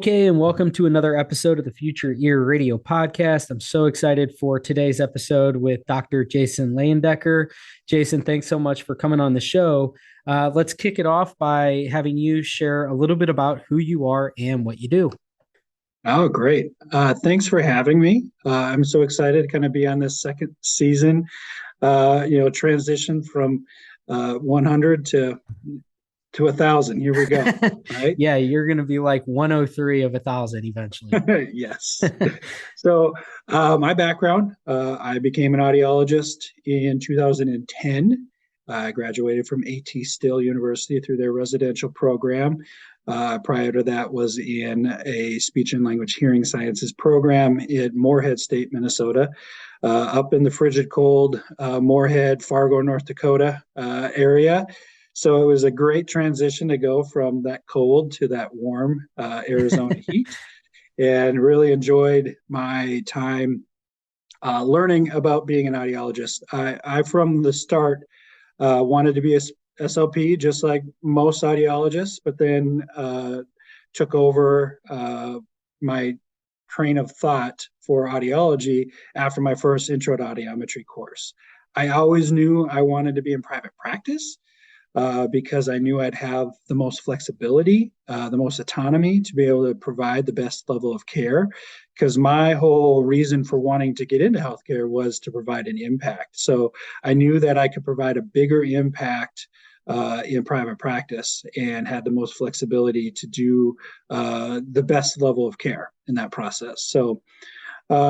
Okay, and welcome to another episode of the Future Ear Radio Podcast. I'm so excited for today's episode with Dr. Jason Leyendecker. Jason, thanks so much for coming on the show. Let's kick it off by having you share a little bit about who you are and what you do. Oh, great. Thanks for having me. I'm so excited to kind of be on this second season, transition from 100 to 1,000. Here we go. Right. Yeah, you're going to be like 103 of 1,000 eventually. Yes. So, my background, I became an audiologist in 2010. I graduated from A.T. Still University through their residential program. Prior to that was in a speech and language hearing sciences program at Moorhead State, Minnesota, up in the frigid cold Moorhead, Fargo, North Dakota area. So it was a great transition to go from that cold to that warm Arizona heat, and really enjoyed my time learning about being an audiologist. I from the start wanted to be a SLP, just like most audiologists, but then took over my train of thought for audiology after my first intro to audiometry course. I always knew I wanted to be in private practice because I knew I'd have the most flexibility, the most autonomy to be able to provide the best level of care. Because my whole reason for wanting to get into healthcare was to provide an impact. So I knew that I could provide a bigger impact in private practice and had the most flexibility to do the best level of care in that process. So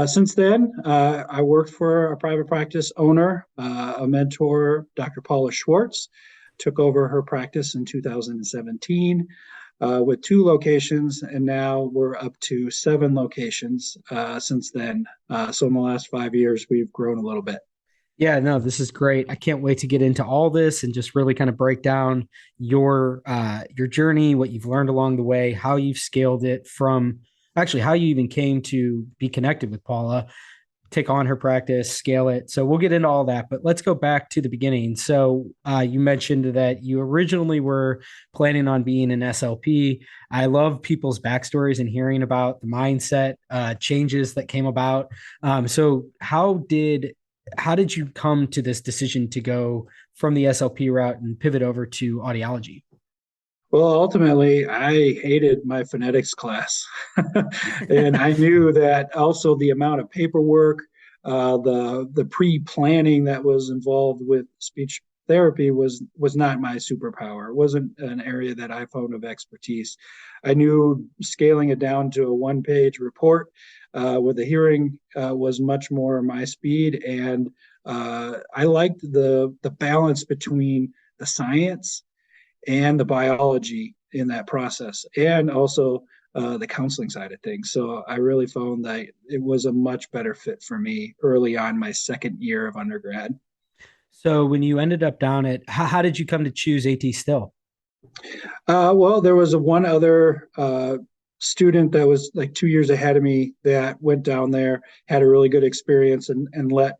since then, I worked for a private practice owner, a mentor, Dr. Paula Schwartz, took over her practice in 2017 with 2 locations, and now we're up to 7 locations since then. So in the last 5 years, we've grown a little bit. Yeah, no, this is great. I can't wait to get into all this and just really kind of break down your journey, what you've learned along the way, how you've scaled it from actually how you even came to be connected with Paula, take on her practice, scale it. So we'll get into all that, but let's go back to the beginning. So you mentioned that you originally were planning on being an SLP. I love people's backstories and hearing about the mindset changes that came about. So how did you come to this decision to go from the SLP route and pivot over to audiology? Well, ultimately, I hated my phonetics class. And I knew that also the amount of paperwork, the pre-planning that was involved with speech therapy was not my superpower. It wasn't an area that I found of expertise. I knew scaling it down to a one-page report with a hearing was much more my speed, and I liked the balance between the science and the biology in that process, and also the counseling side of things. So I really found that it was a much better fit for me early on my second year of undergrad. So when you ended up down at, how did you come to choose AT Still? Well, there was one other student that was like 2 years ahead of me that went down there, had a really good experience, and let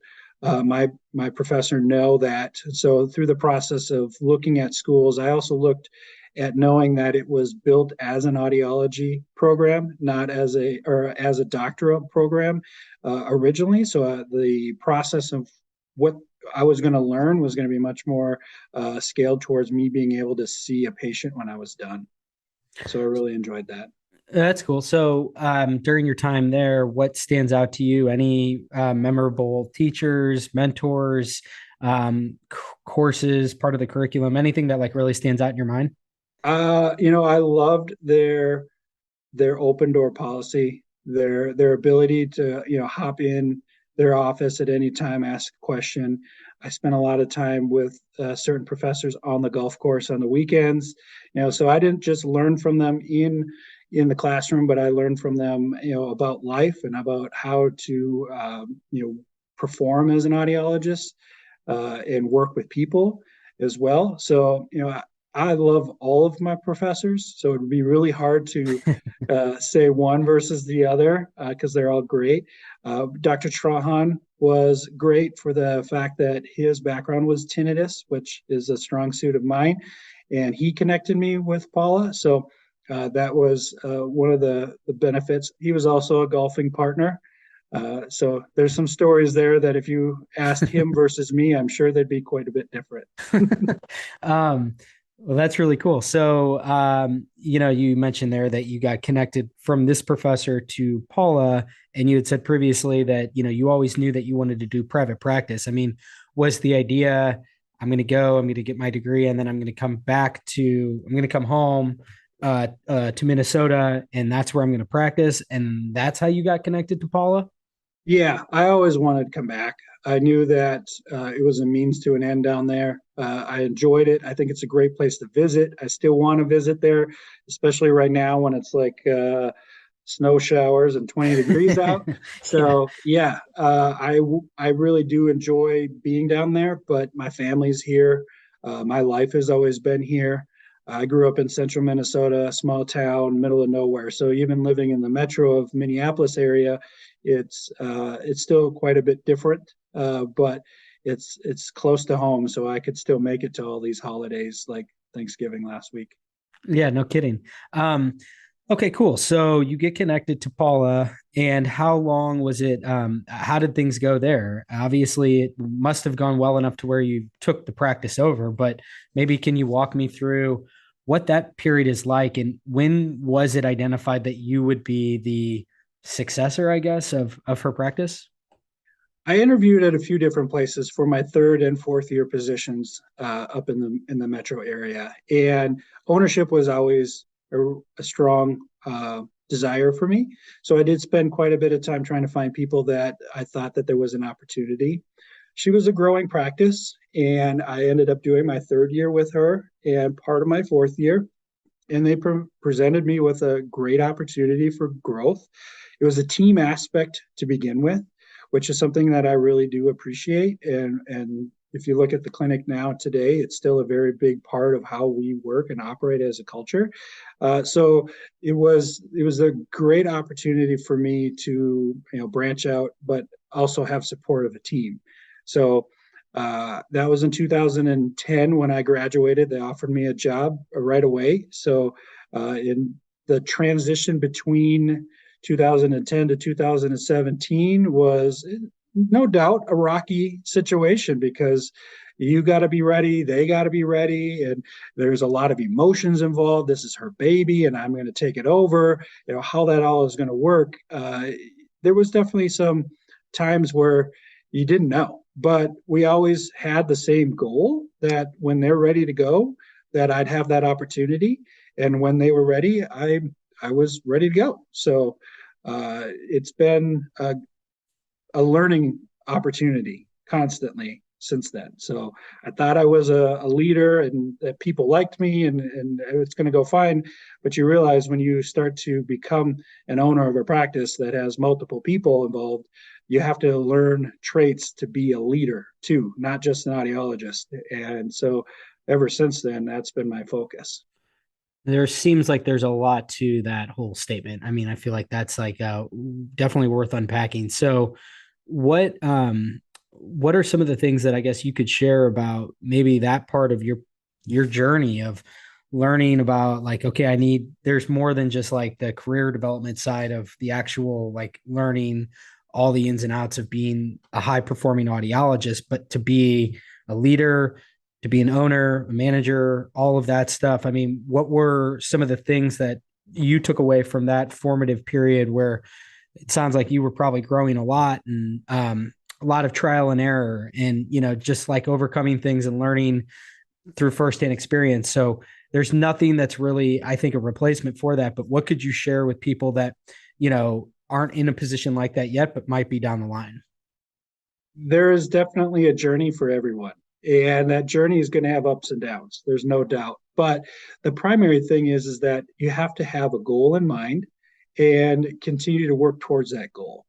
my professor know that. So through the process of looking at schools, I also looked at knowing that it was built as an audiology program, not as a doctoral program originally. So the process of what I was going to learn was going to be much more scaled towards me being able to see a patient when I was done. So I really enjoyed that. That's cool. So during your time there, what stands out to you? Any memorable teachers, mentors, courses, part of the curriculum, anything that like really stands out in your mind? I loved their open door policy, their ability to hop in their office at any time, ask a question. I spent a lot of time with certain professors on the golf course on the weekends, so I didn't just learn from them in the classroom, but I learned from them, about life and about how to perform as an audiologist and work with people as well. So I love all of my professors, so it would be really hard to say one versus the other because they're all great. Dr. Trahan was great for the fact that his background was tinnitus, which is a strong suit of mine, and he connected me with Paula. So That was one of the benefits. He was also a golfing partner. So there's some stories there that if you asked him versus me, I'm sure they'd be quite a bit different. um, well, that's really cool. So, you mentioned there that you got connected from this professor to Paula, and you had said previously that, you always knew that you wanted to do private practice. I mean, was the idea, I'm going to get my degree, and then I'm going to come home to Minnesota, and that's where I'm going to practice. And that's how you got connected to Paula? Yeah, I always wanted to come back. I knew that it was a means to an end down there. I enjoyed it. I think it's a great place to visit. I still want to visit there, especially right now when it's like snow showers and 20 degrees out. Yeah. So yeah, I really do enjoy being down there. But my family's here. My life has always been here. I grew up in central Minnesota, a small town, middle of nowhere. So even living in the metro of Minneapolis area, it's still quite a bit different, but it's close to home, so I could still make it to all these holidays like Thanksgiving last week. Yeah, no kidding. Okay, cool. So you get connected to Paula, and how long was it? How did things go there? Obviously, it must have gone well enough to where you took the practice over, but maybe can you walk me through what that period is like, and when was it identified that you would be the successor, I guess, of her practice? I interviewed at a few different places for my third and fourth year positions up in the metro area, and ownership was always a strong desire for me. So I did spend quite a bit of time trying to find people that I thought that there was an opportunity. She was a growing practice, and I ended up doing my third year with her and part of my fourth year. And they presented me with a great opportunity for growth. It was a team aspect to begin with, which is something that I really do appreciate. And if you look at the clinic now today, it's still a very big part of how we work and operate as a culture. So it was a great opportunity for me to branch out, but also have support of a team. So that was in 2010 when I graduated. They offered me a job right away. So in the transition between 2010 to 2017 was no doubt a rocky situation because you got to be ready, they got to be ready, and there's a lot of emotions involved. This is her baby, and I'm going to take it over. How that all is going to work. There was definitely some times where you didn't know, but we always had the same goal that when they're ready to go, that I'd have that opportunity, and when they were ready, I was ready to go. So it's been a learning opportunity constantly since then. So I thought I was a leader and that people liked me and it's going to go fine. But you realize when you start to become an owner of a practice that has multiple people involved, you have to learn traits to be a leader too, not just an audiologist. And so ever since then, that's been my focus. There seems like there's a lot to that whole statement. I mean, I feel like that's like definitely worth unpacking. So, what are some of the things that I guess you could share about maybe that part of your journey of learning about like, okay, there's more than just like the career development side of the actual like learning all the ins and outs of being a high performing audiologist, but to be a leader, to be an owner, a manager, all of that stuff. I mean, what were some of the things that you took away from that formative period where it sounds like you were probably growing a lot and a lot of trial and error and, just like overcoming things and learning through firsthand experience. So there's nothing that's really, I think, a replacement for that. But what could you share with people that, aren't in a position like that yet, but might be down the line? There is definitely a journey for everyone. And that journey is going to have ups and downs. There's no doubt. But the primary thing is that you have to have a goal in mind and continue to work towards that goal.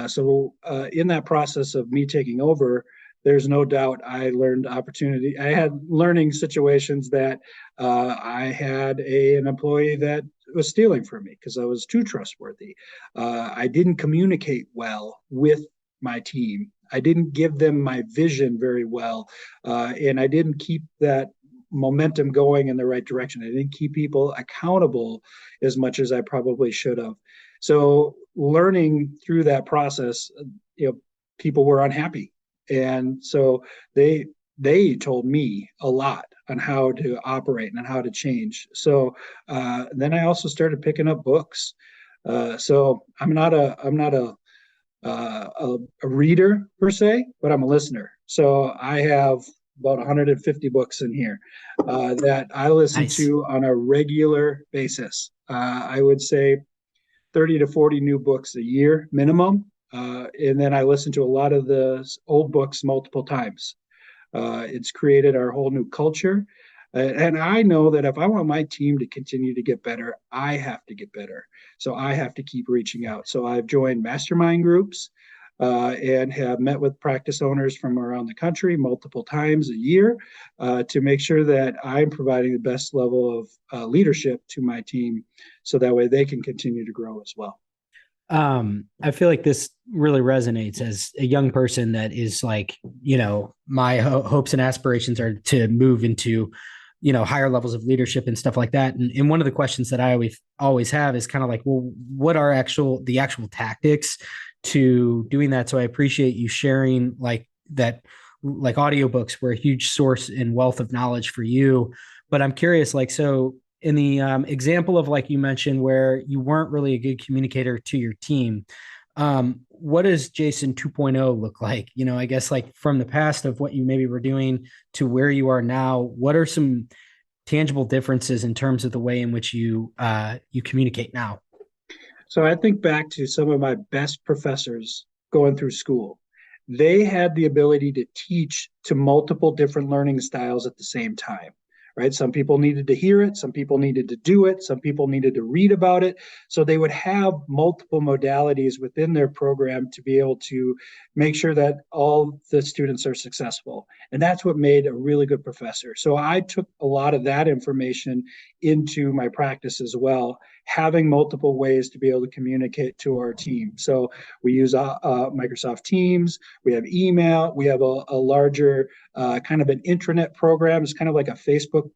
So in that process of me taking over, there's no doubt I learned opportunity. I had learning situations that I had an employee that was stealing from me because I was too trustworthy. I didn't communicate well with my team. I didn't give them my vision very well, and I didn't keep that momentum going in the right direction. I didn't keep people accountable as much as I probably should have. So learning through that process, people were unhappy, and so they told me a lot on how to operate and how to change. So then I also started picking up books. So I'm not a reader per se, but I'm a listener. So I have about 150 books in here that I listen Nice. to on a regular basis. I would say 30 to 40 new books a year minimum. And then I listen to a lot of the old books multiple times. It's created our whole new culture. And I know that if I want my team to continue to get better, I have to get better. So I have to keep reaching out. So I've joined mastermind groups and have met with practice owners from around the country multiple times a year to make sure that I'm providing the best level of leadership to my team so that way they can continue to grow as well. I feel like this really resonates as a young person that is like, my hopes and aspirations are to move into, higher levels of leadership and stuff like that. And one of the questions that I always have is kind of like, well, what are the actual tactics to doing that? So I appreciate you sharing like that, like audiobooks were a huge source and wealth of knowledge for you. But I'm curious, like, so in the example of like you mentioned where you weren't really a good communicator to your team, what does Jason 2.0 look like? I guess like from the past of what you maybe were doing to where you are now, what are some tangible differences in terms of the way in which you communicate now? So I think back to some of my best professors going through school. They had the ability to teach to multiple different learning styles at the same time, right? Some people needed to hear it, some people needed to do it, some people needed to read about it. So they would have multiple modalities within their program to be able to make sure that all the students are successful. And that's what made a really good professor. So I took a lot of that information into my practice as well, having multiple ways to be able to communicate to our team. So we use Microsoft Teams, we have email, we have a larger kind of an intranet program. It's kind of like a Facebook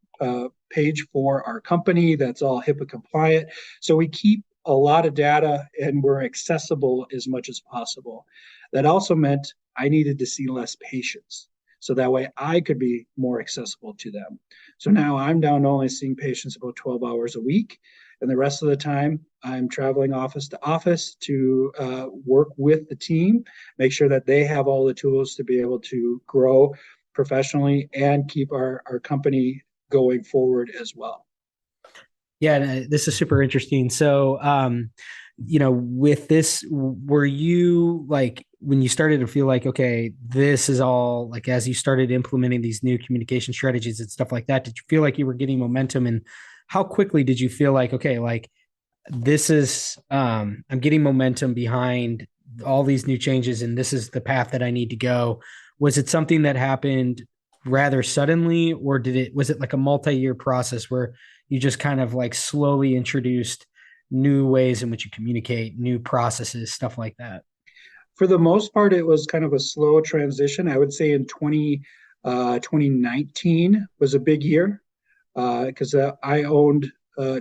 page for our company that's all HIPAA compliant. So we keep a lot of data and we're accessible as much as possible. That also meant I needed to see less patients. So that way I could be more accessible to them. So now I'm down to only seeing patients about 12 hours a week. And the rest of the time, I'm traveling office to office to work with the team, make sure that they have all the tools to be able to grow professionally and keep our company going forward as well. Yeah, this is super interesting. So, with this, were you like when you started to feel like, okay, this is all like as you started implementing these new communication strategies and stuff like that, did you feel like you were getting momentum? And how quickly did you feel like, okay, like this is, I'm getting momentum behind all these new changes and this is the path that I need to go? Was it something that happened rather suddenly, or was it like a multi-year process where you just kind of like slowly introduced new ways in which you communicate, new processes, stuff like that? For the most part, it was kind of a slow transition. I would say in 2019 was a big year because I owned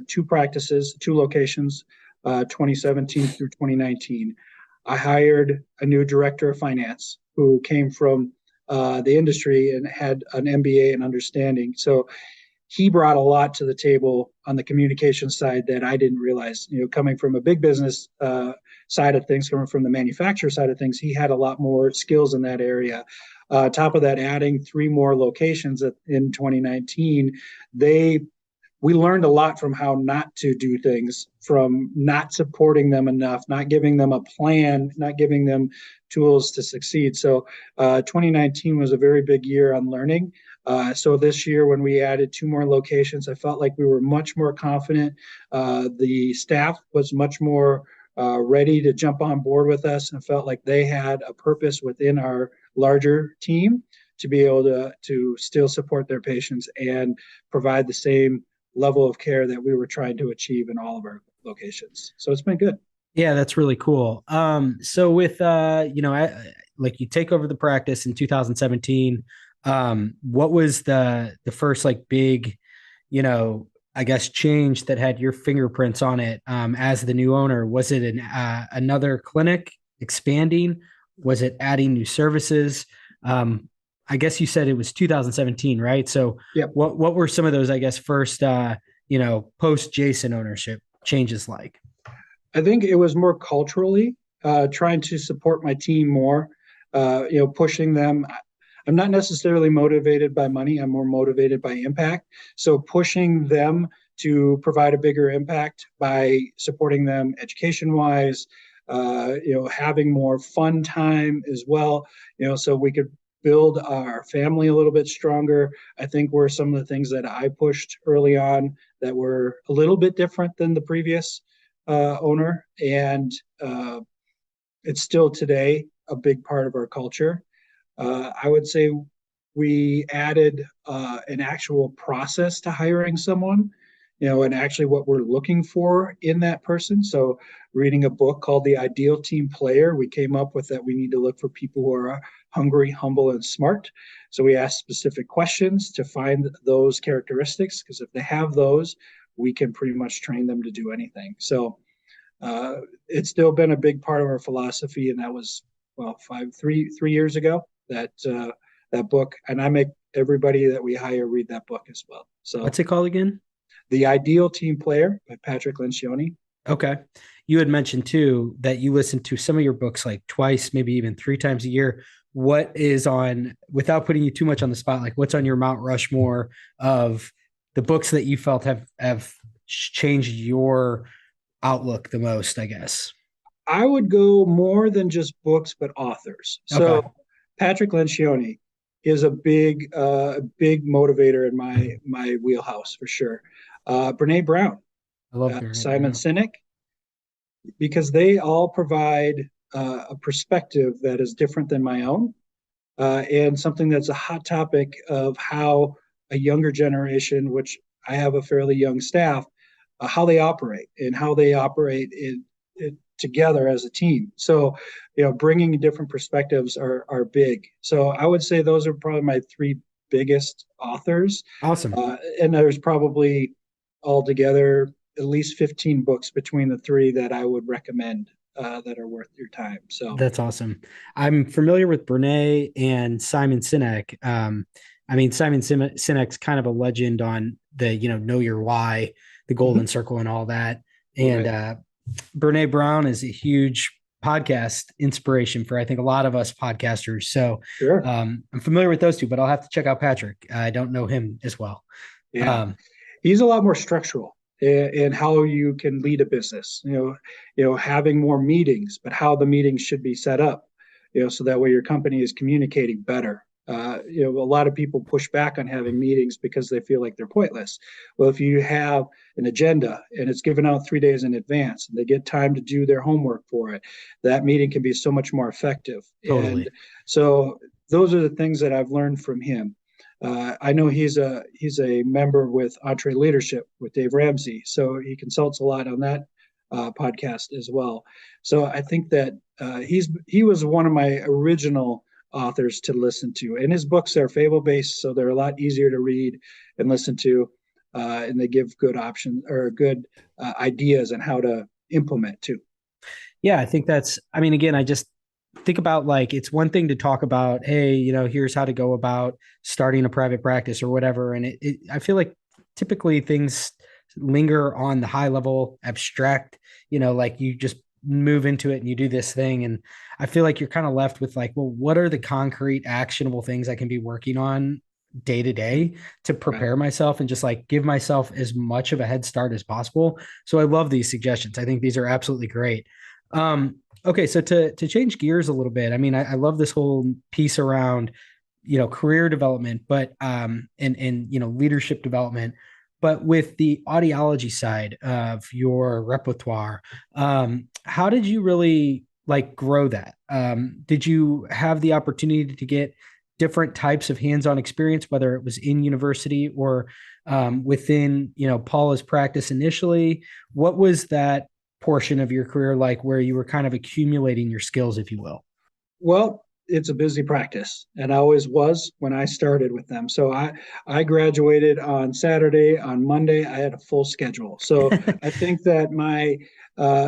two practices, two locations, 2017 through 2019. I hired a new director of finance who came from the industry and had an MBA and understanding. So he brought a lot to the table on the communication side that I didn't realize. Coming from a big business side of things, coming from the manufacturer side of things, he had a lot more skills in that area. Top of that, adding three more locations in 2019, we learned a lot from how not to do things, from not supporting them enough, not giving them a plan, not giving them tools to succeed. So 2019 was a very big year on learning. So this year, when we added two more locations, I felt like we were much more confident. The staff was much more ready to jump on board with us and felt like they had a purpose within our larger team to be able to still support their patients and provide the same level of care that we were trying to achieve in all of our locations. So it's been good. Yeah, that's really cool. So with like you take over the practice in 2017, What was the first like big, you know, I guess change that had your fingerprints on it as the new owner? Was it another clinic expanding? Was it adding new services? Um, I guess you said it was 2017, right? So Yep. what were some of those, I guess, first post Jason ownership changes like? I think it was more culturally trying to support my team more, pushing them. I'm not necessarily motivated by money. I'm more motivated by impact. So pushing them to provide a bigger impact by supporting them education wise, having more fun time as well, so we could build our family a little bit stronger. I think were some of the things that I pushed early on that were a little bit different than the previous owner. And it's still today a big part of our culture. I would say we added an actual process to hiring someone, and actually what we're looking for in that person. So, reading a book called The Ideal Team Player, we came up with that we need to look for people who are hungry, humble, and smart. So, we asked specific questions to find those characteristics, because if they have those, we can pretty much train them to do anything. So, it's still been a big part of our philosophy, and that was well 3 years ago that book, and I make everybody that we hire read that book as well. So, What's it called again? The Ideal Team Player by Patrick Lencioni. Okay. You had mentioned too that you listen to some of your books like twice, maybe even three times a year. What is on, without putting you too much on the spot, like what's on your Mount Rushmore of the books that you felt have changed your outlook the most, I guess? I would go more than just books, but authors. Okay. So Patrick Lencioni is a big motivator in my wheelhouse for sure. Brene Brown, I love Gurney Simon Brown. Sinek, because they all provide a perspective that is different than my own, and something that's a hot topic of how a younger generation, which I have a fairly young staff, how they operate and how they operate together as a team. So, bringing different perspectives are big. So I would say those are probably my three biggest authors. Awesome. And there's probably altogether at least 15 books between the three that I would recommend that are worth your time. So, That's awesome. I'm familiar with Brene and Simon Sinek. I mean, Sinek's kind of a legend on the, know your why, the golden mhm, circle and all that. love And it. Brene Brown is a huge podcast inspiration for, I think, a lot of us podcasters. So Sure. I'm familiar with those two, but I'll have to check out Patrick. I don't know him as well. Yeah. Um, He's a lot more structural in how you can lead a business. Having more meetings, but how the meetings should be set up. So that way your company is communicating better. A lot of people push back on having meetings because they feel like they're pointless. Well, if you have an agenda and it's given out 3 days in advance, and they get time to do their homework for it, that meeting can be so much more effective. And totally. so those are the things that I've learned from him. I know he's a member with Entre Leadership with Dave Ramsey, so he consults a lot on that podcast as well. So I think that he was one of my original authors to listen to, and his books are fable based, so they're a lot easier to read and listen to, and they give good options or good ideas on how to implement too. Yeah, I think that's, I mean, again, I just think about like it's one thing to talk about, hey, here's how to go about starting a private practice or whatever. And I feel like typically things linger on the high level, abstract, like you just move into it and you do this thing. And I feel like you're kind of left with like, well, what are the concrete, actionable things I can be working on day to day to Right. prepare myself and just like give myself as much of a head start as possible. So I love these suggestions. I think these are absolutely great. Okay, so to change gears a little bit, I mean, I love this whole piece around, career development, but and leadership development, but with the audiology side of your repertoire, how did you really like grow that? Did you have the opportunity to get different types of hands-on experience, whether it was in university or within, Paula's practice initially? What was that portion of your career like where you were kind of accumulating your skills, if you will? Well, it's a busy practice, and always was when I started with them. So I graduated on Saturday. On Monday, I had a full schedule. So I think that my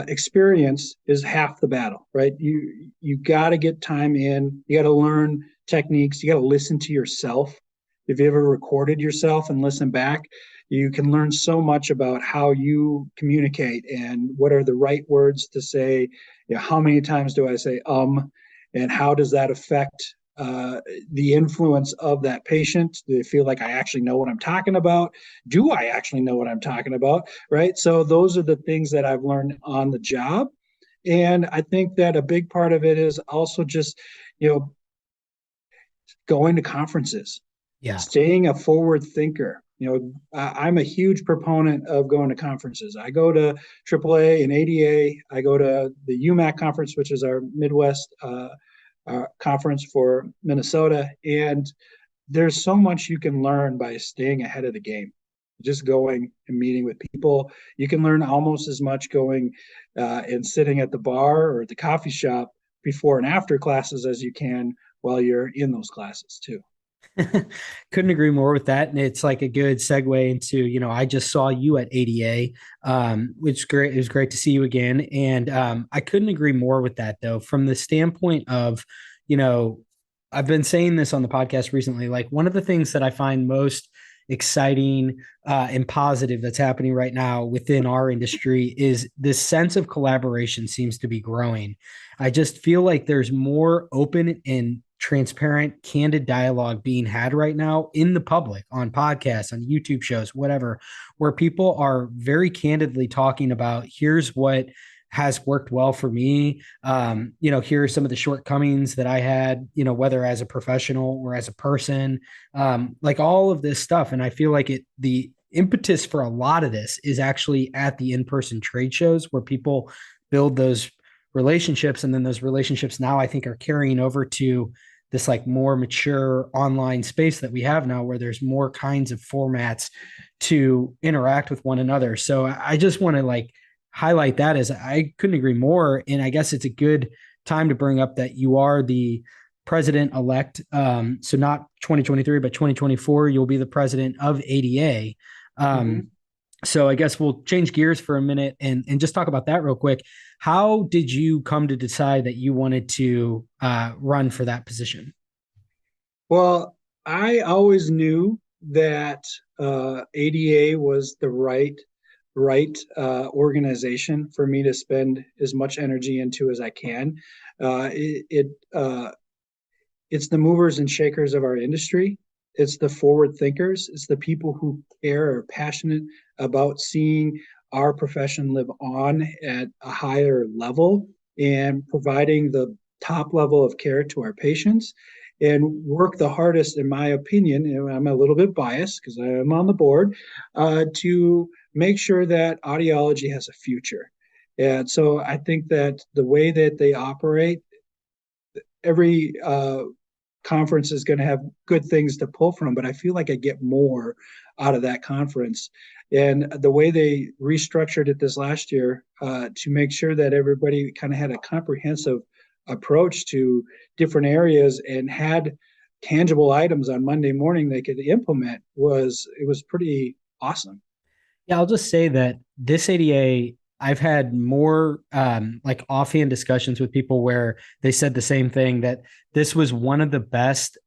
experience is half the battle, right? You got to get time in. You got to learn techniques. You got to listen to yourself. If you ever recorded yourself and listen back, you can learn so much about how you communicate and what are the right words to say. How many times do I say and how does that affect the influence of that patient? Do they feel like I actually know what I'm talking about? Do I actually know what I'm talking about? Right. So those are the things that I've learned on the job. And I think that a big part of it is also just, you know, going to conferences, Yeah. staying a forward thinker. I'm a huge proponent of going to conferences. I go to AAA and ADA. I go to the UMAC conference, which is our Midwest conference for Minnesota. And there's so much you can learn by staying ahead of the game. Just going and meeting with people. You can learn almost as much going and sitting at the bar or at the coffee shop before and after classes as you can while you're in those classes too. Couldn't agree more with that. And it's like a good segue into, I just saw you at ADA, which is great. It was great to see you again. And I couldn't agree more with that, though, from the standpoint of, you know, I've been saying this on the podcast recently. Like, one of the things that I find most exciting and positive that's happening right now within our industry is this sense of collaboration seems to be growing. I just feel like there's more open and transparent, candid dialogue being had right now in the public, on podcasts, on YouTube shows, whatever, where people are very candidly talking about, here's what has worked well for me. Here are some of the shortcomings that I had, whether as a professional or as a person, like all of this stuff. And I feel like the impetus for a lot of this is actually at the in-person trade shows where people build those relationships. And then those relationships now I think are carrying over to this like more mature online space that we have now, where there's more kinds of formats to interact with one another. So I just want to like highlight that, as I couldn't agree more. And I guess it's a good time to bring up that you are the president elect. So not 2023, but 2024, you'll be the president of ADA. Mm-hmm. So I guess we'll change gears for a minute and just talk about that real quick. How did you come to decide that you wanted to run for that position? Well, I always knew that ADA was the right organization for me to spend as much energy into as I can. It's the movers and shakers of our industry. It's the forward thinkers. It's the people who care, are passionate about seeing our profession live on at a higher level and providing the top level of care to our patients, and work the hardest, in my opinion. And I'm a little bit biased because I am on the board, to make sure that audiology has a future. And so I think that the way that they operate, every conference is going to have good things to pull from, but I feel like I get more out of that conference. And the way they restructured it this last year, to make sure that everybody kind of had a comprehensive approach to different areas and had tangible items on Monday morning they could implement, it was pretty awesome. Yeah, I'll just say that this ADA, I've had more like offhand discussions with people where they said the same thing, that this was one of the best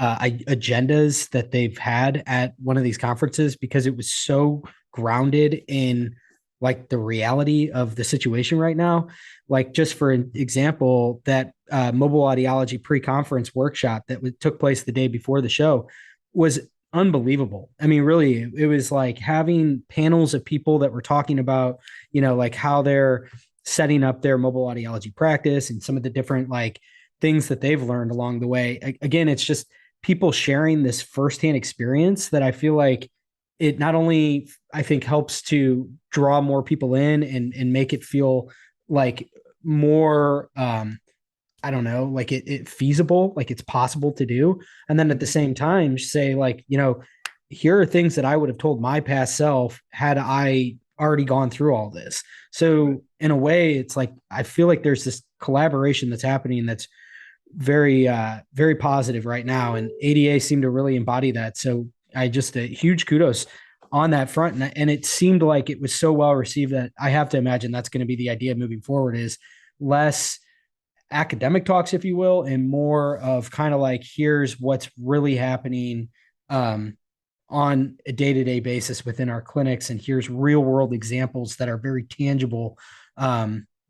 agendas that they've had at one of these conferences, because it was so grounded in like the reality of the situation right now. Like, just for an example, that mobile audiology pre-conference workshop that took place the day before the show was unbelievable. I mean, really, it was like having panels of people that were talking about, like how they're setting up their mobile audiology practice and some of the different like things that they've learned along the way. Again, it's just people sharing this firsthand experience that I feel like it not only, I think, helps to draw more people in and make it feel like more I don't know, like it feasible, like it's possible to do. And then at the same time, say like, here are things that I would have told my past self had I already gone through all this. So in a way, it's like, I feel like there's this collaboration that's happening that's very positive right now, and ADA seemed to really embody that. So I just a huge kudos on that front, and it seemed like it was so well received that I have to imagine that's going to be the idea moving forward, is less academic talks, if you will, and more of kind of like, here's what's really happening um, on a day-to-day basis within our clinics, and here's real world examples that are very tangible,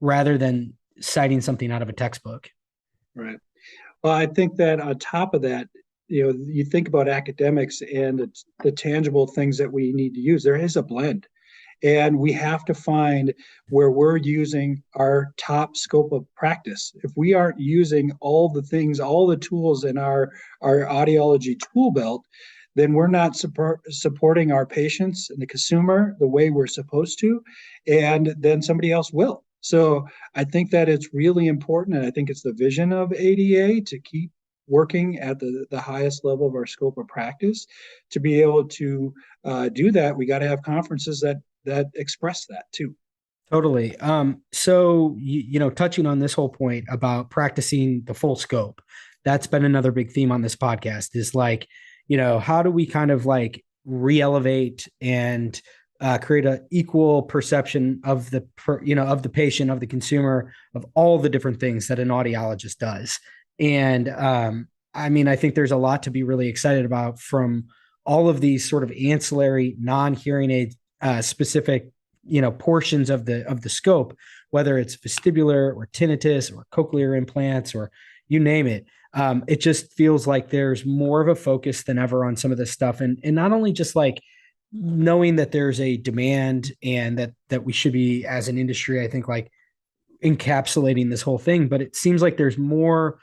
rather than citing something out of a textbook. Right. Well, I think that on top of that, you think about academics and the tangible things that we need to use. There is a blend, and we have to find where we're using our top scope of practice. If we aren't using all the things, all the tools in our audiology tool belt, then we're not supporting our patients and the consumer the way we're supposed to, and then somebody else will. So I think that it's really important, and I think it's the vision of ADA to keep working at the highest level of our scope of practice. To be able to do that, we got to have conferences that express that too. Totally. So touching on this whole point about practicing the full scope, that's been another big theme on this podcast, is like, how do we kind of like re-elevate and create an equal perception of of the patient, of the consumer, of all the different things that an audiologist does. And I mean, I think there's a lot to be really excited about from all of these sort of ancillary non-hearing aid specific portions of the scope, whether it's vestibular or tinnitus or cochlear implants or you name it. It just feels like there's more of a focus than ever on some of this stuff, and not only just like knowing that there's a demand, and that we should be, as an industry, I think, like encapsulating this whole thing, but it seems like there's more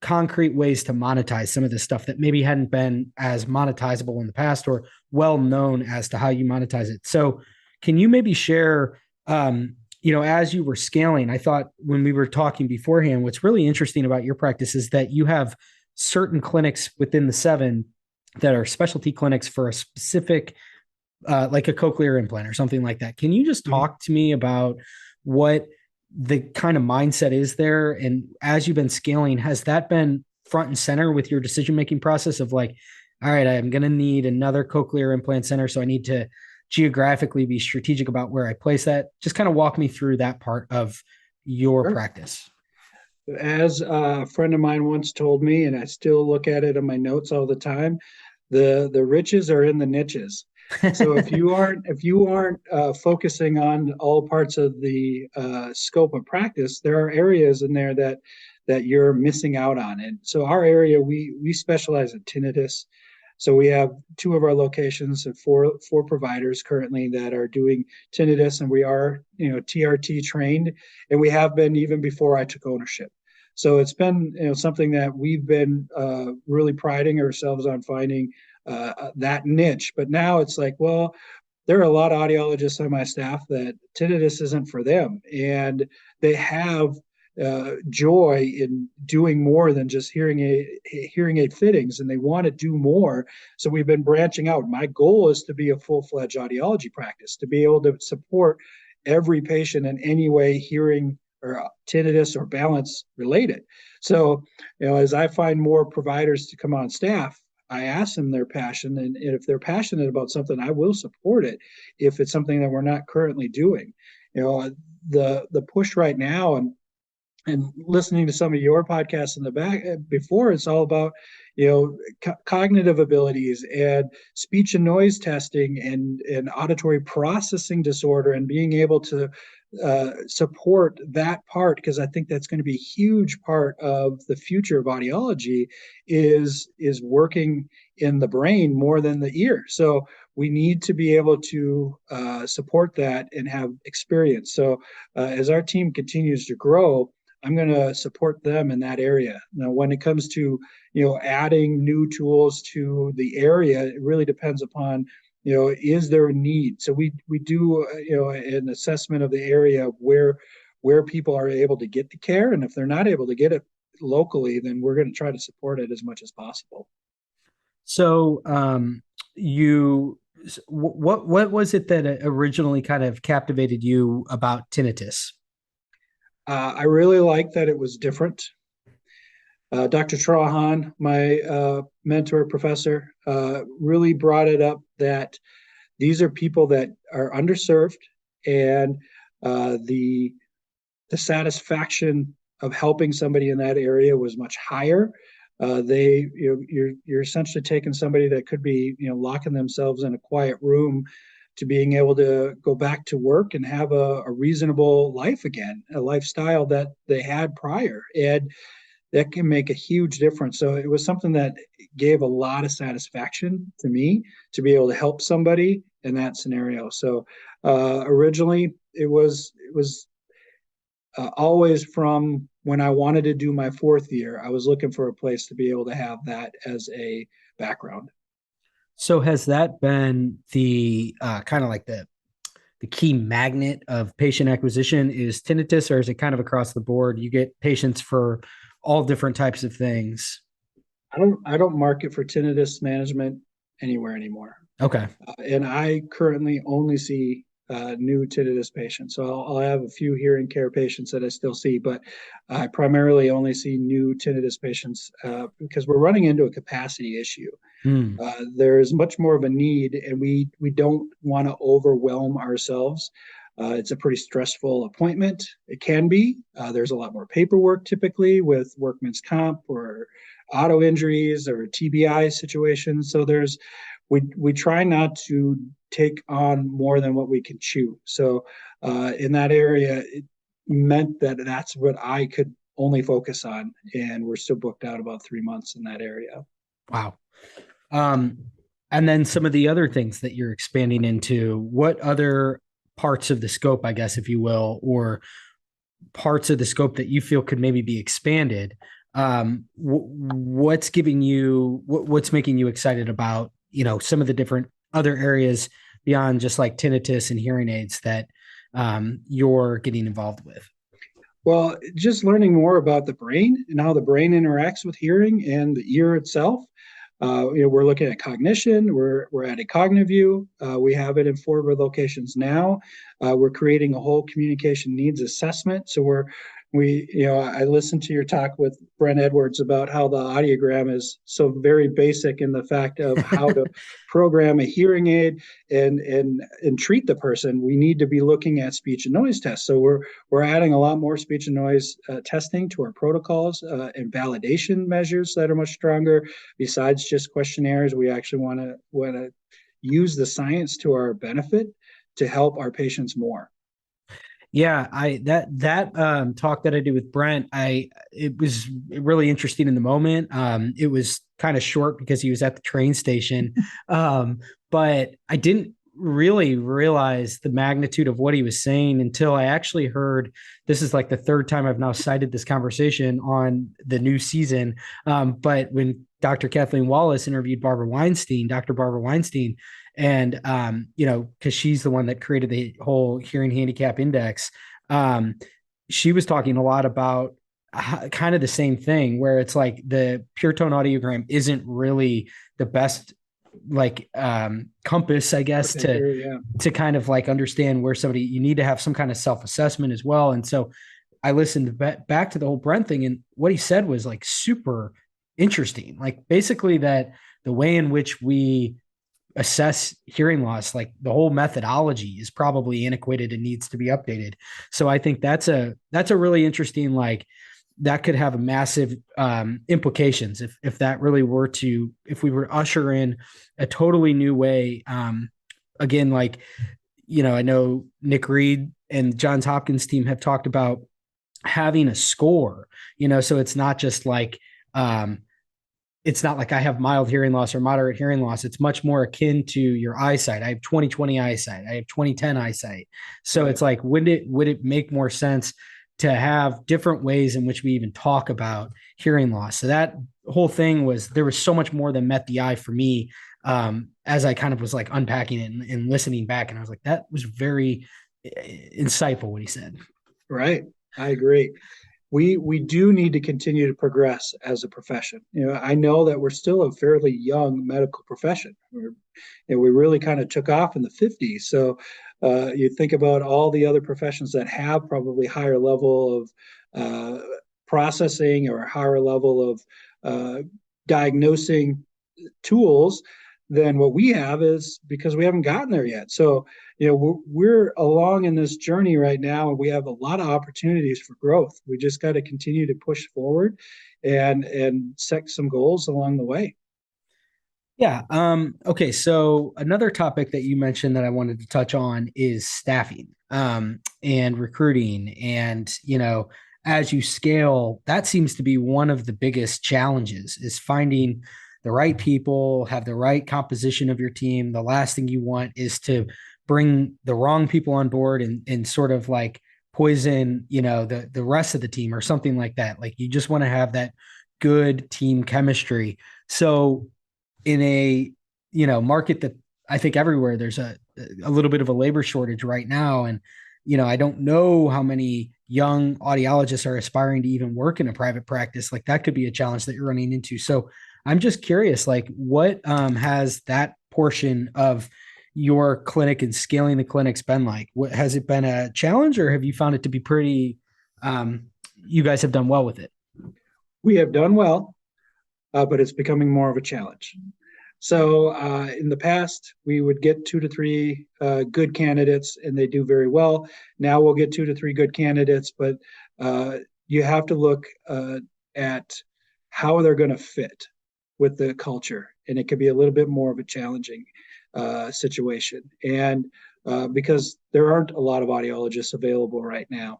concrete ways to monetize some of this stuff that maybe hadn't been as monetizable in the past, or well known as to how you monetize it. So can you maybe share, as you were scaling, I thought when we were talking beforehand, what's really interesting about your practice is that you have certain clinics within the seven that are specialty clinics for a specific, like a cochlear implant or something like that. Can you just talk to me about what the kind of mindset is there? And as you've been scaling, has that been front and center with your decision-making process of like, all right, I'm going to need another cochlear implant center, so I need to geographically be strategic about where I place that? Just kind of walk me through that part of your Sure. practice. As a friend of mine once told me, and I still look at it in my notes all the time, the riches are in the niches. So if you aren't focusing on all parts of the scope of practice, there are areas in there that you're missing out on. And so our area, we specialize in tinnitus. So we have two of our locations and four providers currently that are doing tinnitus, and we are TRT trained, and we have been even before I took ownership. So it's been something that we've been really priding ourselves on finding that niche. But now it's like, well, there are a lot of audiologists on my staff that tinnitus isn't for them, and they have joy in doing more than just hearing aid fittings, and they want to do more. So we've been branching out. My goal is to be a full-fledged audiology practice, to be able to support every patient in any way hearing or tinnitus or balance related. So, as I find more providers to come on staff, I ask them their passion, and if they're passionate about something, I will support it if it's something that we're not currently doing. The push right now, and listening to some of your podcasts in the back before, it's all about cognitive abilities and speech and noise testing and auditory processing disorder, and being able to support that part, because I think that's going to be a huge part of the future of audiology, is working in the brain more than the ear. So we need to be able to support that and have experience. So as our team continues to grow, I'm going to support them in that area. Now, when it comes to adding new tools to the area, it really depends upon is there a need. So we do an assessment of the area of where people are able to get the care, and if they're not able to get it locally, then we're going to try to support it as much as possible. So, you, what was it that originally kind of captivated you about tinnitus? I really like that it was different. Dr. Trahan, my mentor professor, really brought it up that these are people that are underserved, and the satisfaction of helping somebody in that area was much higher. You're essentially taking somebody that could be locking themselves in a quiet room to being able to go back to work and have a reasonable life again, a lifestyle that they had prior, and that can make a huge difference. So it was something that gave a lot of satisfaction to me to be able to help somebody in that scenario. So originally it was always from when I wanted to do my fourth year, I was looking for a place to be able to have that as a background. So has that been the kind of like the key magnet of patient acquisition is tinnitus, or is it kind of across the board? You get patients for all different types of things. I don't market for tinnitus management anywhere anymore. Okay. And I currently only see new tinnitus patients. So I'll have a few hearing care patients that I still see, but I primarily only see new tinnitus patients because we're running into a capacity issue. Hmm. There is much more of a need, and we don't want to overwhelm ourselves. It's a pretty stressful appointment. It can be. There's a lot more paperwork typically with workman's comp or auto injuries or TBI situations. So we try not to take on more than what we can chew. So in that area, it meant that that's what I could only focus on, and we're still booked out about 3 months in that area. Wow. Um, and then some of the other things that you're expanding into, what other parts of the scope, I guess, if you will, or parts of the scope that you feel could maybe be expanded? What's giving you, what's making you excited about, some of the different other areas beyond just like tinnitus and hearing aids that you're getting involved with? Well, just learning more about the brain and how the brain interacts with hearing and the ear itself. We're looking at cognition. We're adding cognitive view. We have it in 4 locations now. We're creating a whole communication needs assessment. So I listened to your talk with Brent Edwards about how the audiogram is so very basic in the fact of how to program a hearing aid and treat the person. We need to be looking at speech and noise tests. So we're adding a lot more speech and noise testing to our protocols and validation measures that are much stronger. Besides just questionnaires, we actually want to use the science to our benefit to help our patients more. Yeah, I that talk that I did with Brent, it was really interesting in the moment. It was kind of short because he was at the train station, but I didn't really realize the magnitude of what he was saying until I actually heard. This is like the third time I've now cited this conversation on the new season. But when Dr. Kathleen Wallace interviewed Dr. Barbara Weinstein, and because she's the one that created the whole hearing handicap index, she was talking a lot about kind of the same thing, where it's like the pure tone audiogram isn't really the best like compass, I guess, to kind of like understand where somebody, you need to have some kind of self-assessment as well. And so I listened back to the whole Brent thing, and what he said was like super interesting, like basically that the way in which we assess hearing loss, like the whole methodology is probably antiquated and needs to be updated. So I think that's a really interesting, like that could have a massive implications if that really were to, if we were to usher in a totally new way. Again, like, I know Nick Reed and Johns Hopkins team have talked about having a score, so it's not like I have mild hearing loss or moderate hearing loss. It's much more akin to your eyesight. I have 20/20 eyesight. I have 20/10 eyesight. So It's like, would it make more sense to have different ways in which we even talk about hearing loss? So that whole thing there was so much more than met the eye for me, as I kind of was like unpacking it and listening back. And I was like, that was very insightful what he said. Right. I agree. We do need to continue to progress as a profession. I know that we're still a fairly young medical profession. We really kind of took off in the 50s. So you think about all the other professions that have probably higher level of processing or a higher level of diagnosing tools than what we have, is because we haven't gotten there yet. So, we're along in this journey right now, and we have a lot of opportunities for growth. We just got to continue to push forward and set some goals along the way. Yeah. Okay. So another topic that you mentioned that I wanted to touch on is staffing, and recruiting. And, as you scale, that seems to be one of the biggest challenges is finding the right people, have the right composition of your team. The last thing you want is to bring the wrong people on board and sort of like poison, the rest of the team or something like that. Like you just want to have that good team chemistry. So in a market that I think everywhere there's a little bit of a labor shortage right now, and I don't know how many young audiologists are aspiring to even work in a private practice. Like that could be a challenge that you're running into. So I'm just curious, like what has that portion of your clinic and scaling the clinics been like? What has it been a challenge, or have you found it to be pretty? You guys have done well with it. We have done well, but it's becoming more of a challenge. So in the past, we would get 2 to 3 good candidates, and they do very well. Now we'll get 2 to 3 good candidates, but you have to look at how they're going to fit with the culture, and it could be a little bit more of a challenging situation. And because there aren't a lot of audiologists available right now,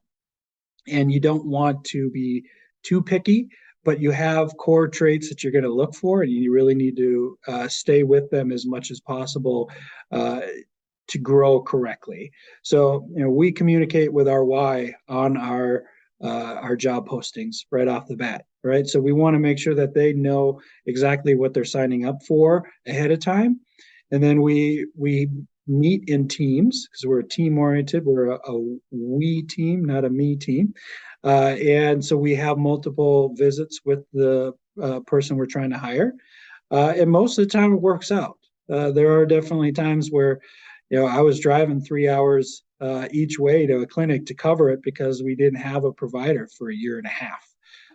and you don't want to be too picky, but you have core traits that you're going to look for, and you really need to stay with them as much as possible uh, to grow correctly. So, we communicate with our why on our job postings right off the bat, right? So we want to make sure that they know exactly what they're signing up for ahead of time, and then we meet in teams because we're a team oriented. We're a we team, not a me team. And so we have multiple visits with the person we're trying to hire. And most of the time it works out. There are definitely times where, I was driving 3 hours each way to a clinic to cover it because we didn't have a provider for a year and a half.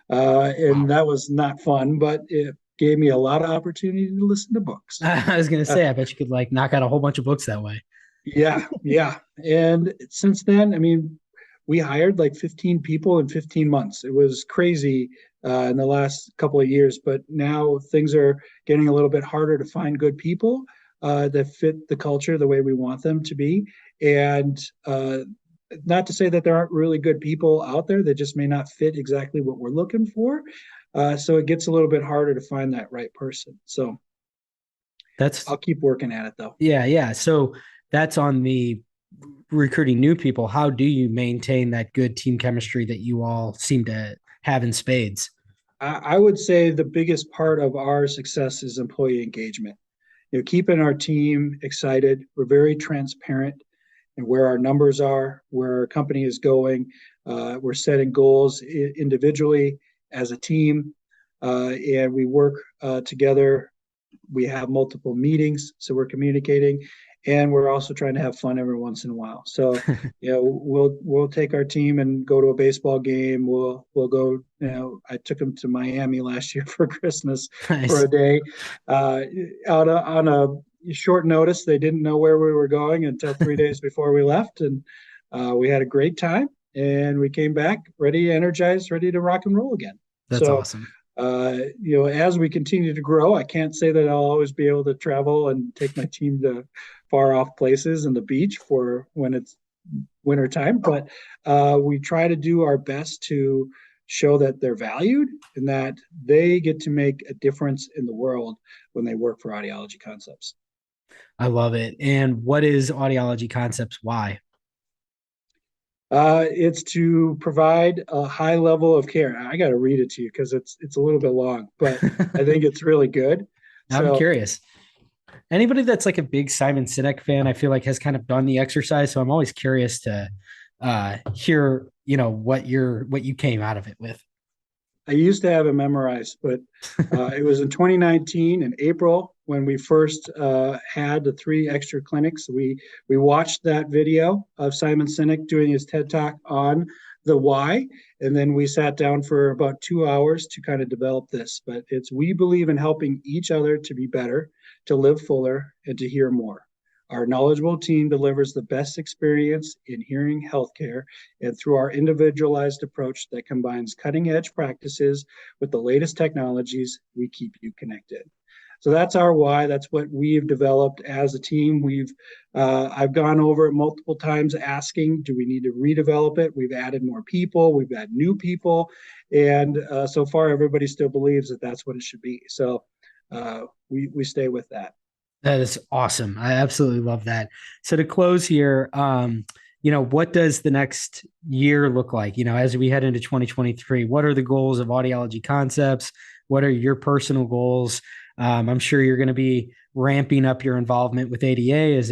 And Wow. that was not fun, but it gave me a lot of opportunity to listen to books. I was gonna Uh, say, I bet you could like knock out a whole bunch of books that way. yeah, yeah. And since then, I mean, we hired like 15 people in 15 months. It was crazy in the last couple of years, but now things are getting a little bit harder to find good people that fit the culture the way we want them to be. And not to say that there aren't really good people out there that just may not fit exactly what we're looking for. So it gets a little bit harder to find that right person. So That's I'll keep working at it though. Yeah, yeah. So that's on the recruiting new people. How do you maintain that good team chemistry that you all seem to have in spades? I would say the biggest part of our success is employee engagement. Keeping our team excited. We're very transparent and where our numbers are, where our company is going. We're setting goals individually as a team, and we work together. We have multiple meetings, so we're communicating, and we're also trying to have fun every once in a while. So, we'll take our team and go to a baseball game. We'll go. I took them to Miami last year for Christmas for Nice. a day, uh, on a short notice. They didn't know where we were going until 3 days before we left, and we had a great time. And we came back ready, energized, ready to rock and roll again. That's So awesome. as we continue to grow, I can't say that I'll always be able to travel and take my team to far off places and the beach for when it's winter time, but we try to do our best to show that they're valued and that they get to make a difference in the world when they work for Audiology Concepts. I love it. And what is Audiology Concepts? Why? It's to provide a high level of care. I got to read it to you because it's a little bit long, but I think it's really good. I'm So curious. Anybody that's like a big Simon Sinek fan, I feel like has kind of done the exercise. So I'm always curious to hear, what you came out of it with. I used to have it memorized, but it was in 2019 in April when we first had the 3 extra clinics. We watched that video of Simon Sinek doing his TED Talk on the why, and then we sat down for about 2 hours to kind of develop this. But it's we believe in helping each other to be better, to live fuller, and to hear more. Our knowledgeable team delivers the best experience in hearing healthcare, and through our individualized approach that combines cutting edge practices with the latest technologies, we keep you connected. So that's our why. That's what we've developed as a team. I've gone over it multiple times asking, do we need to redevelop it? We've added more people, we've had new people, and so far everybody still believes that that's what it should be. So we stay with that. That is awesome. I absolutely love that. So to close here, what does the next year look like? As we head into 2023, what are the goals of Audiology Concepts? What are your personal goals? I'm sure you're going to be ramping up your involvement with ADA as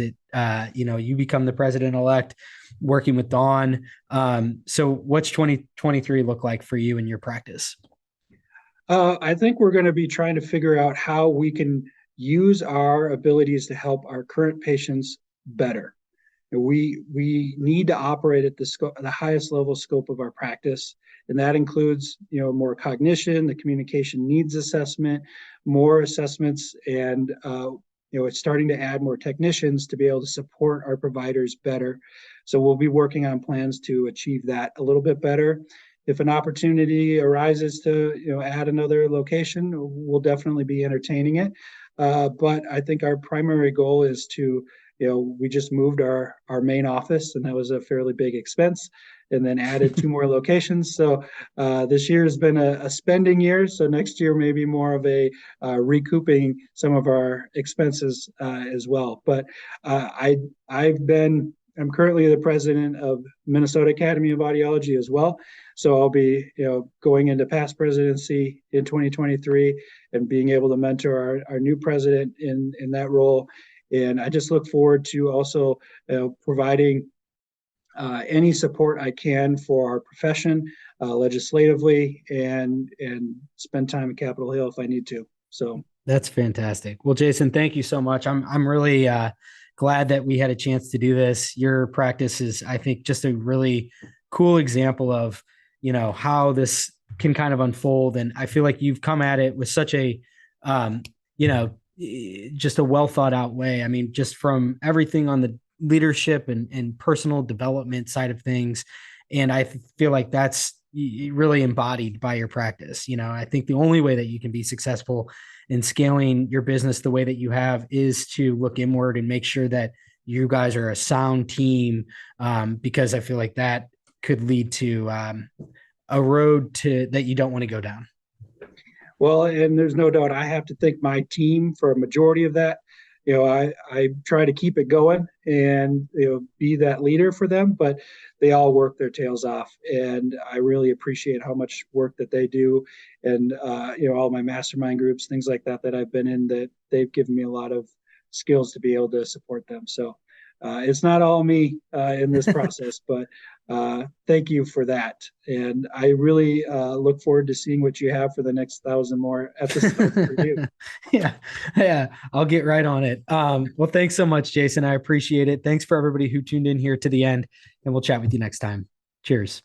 you become the president-elect, working with Dawn. So what's 2023 look like for you in your practice? I think we're going to be trying to figure out how we can use our abilities to help our current patients better. We need to operate at the highest level scope of our practice, and that includes more cognition, the communication needs assessment, more assessments, and it's starting to add more technicians to be able to support our providers better. So we'll be working on plans to achieve that a little bit better. If an opportunity arises to add another location, we'll definitely be entertaining it. But I think our primary goal is to we just moved our main office, and that was a fairly big expense, and then added 2 more locations. So this year has been a spending year. So next year may be more of a recouping some of our expenses as well. But I'm currently the president of Minnesota Academy of Audiology as well. So I'll be going into past presidency in 2023 and being able to mentor our new president in that role. And I just look forward to also providing any support I can for our profession legislatively, and spend time at Capitol Hill if I need to. So that's fantastic. Well, Jason, thank you so much. I'm really glad that we had a chance to do this. Your practice is, I think, just a really cool example of how this can kind of unfold, and I feel like you've come at it with such a just a well thought out way. I mean, just from everything on the leadership and personal development side of things. And I feel like that's really embodied by your practice. I think the only way that you can be successful in scaling your business the way that you have is to look inward and make sure that you guys are a sound team, because I feel like that could lead to a road that you don't want to go down. Well, and there's no doubt I have to thank my team for a majority of that. I try to keep it going and be that leader for them, but they all work their tails off, and I really appreciate how much work that they do, and all my mastermind groups, things like that I've been in, that they've given me a lot of skills to be able to support them. So it's not all me in this process, but thank you for that. And I really look forward to seeing what you have for the next 1,000 more episodes for you. Yeah, I'll get right on it. Well, thanks so much, Jason. I appreciate it. Thanks for everybody who tuned in here to the end, and we'll chat with you next time. Cheers.